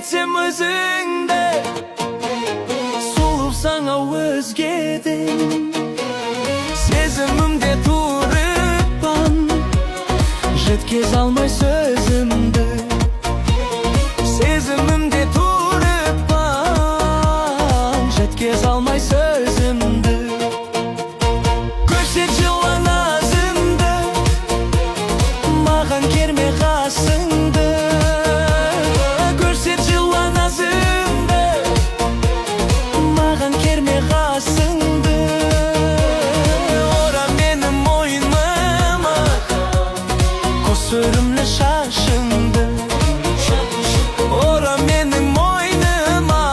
Geçsem özünde solup sana özgedim. Sezimimde turuppan jetkez almay sözümdü. Sezimimde turuppan jetkez almay sözümdü. Köşe жылан азыңды маған керме қасыңды. Көрсет жылан азыңды маған керме қасыңды. Ора менің мойныма қос өрімлі шашыңды. Ора менің мойныма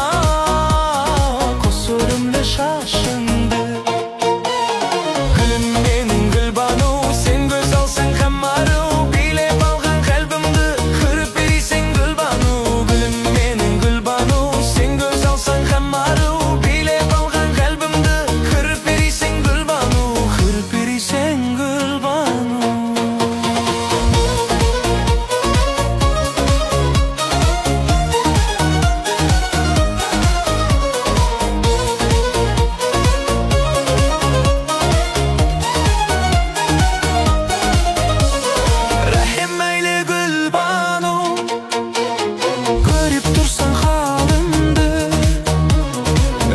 қос өрімлі шашыңды. Гүлім менің гүлбану, сен көз алсаң һәм ару, билеп алған қалбымды қырып бересің гүлбану. Гүлім менің гүлбану, сен көз алсаң һәм ару, билеп алған қалбымды қырып бересің гүлбану. Қырып бересің гүлбану. Рахим мәйлі гүлбану, көріп тұрсаң халымды.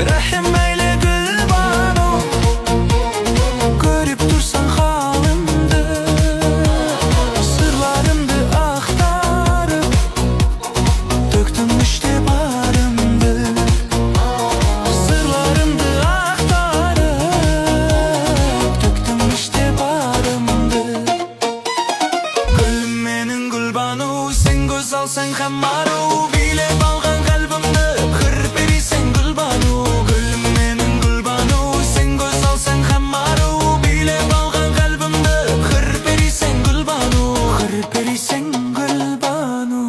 Рахим мәйлі гүлбану, көріп тұрсаң халымды. Сырларымды ақтарып төктім іште барымды. Сырларымды ақтарып төктім іште барымды. Гүлім менің гүлбану, сен көз алсаң һәм ару, билеп алған қалбымды қырып бересің гүлбану. Гүлім менің гүлбану, сен көз алсаң һәм ару, билеп алған қалбымды қырып бересің гүлбану. Қырып бересің гүлбану.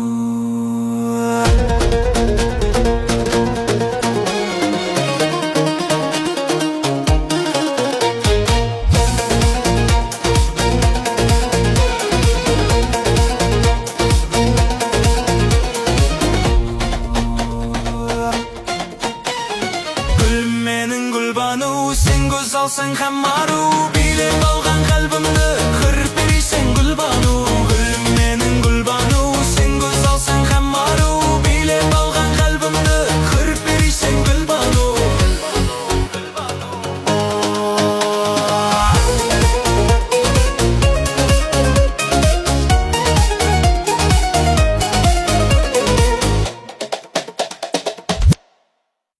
Гүлім менің гүлбану, сен көз алсаң һәм ару,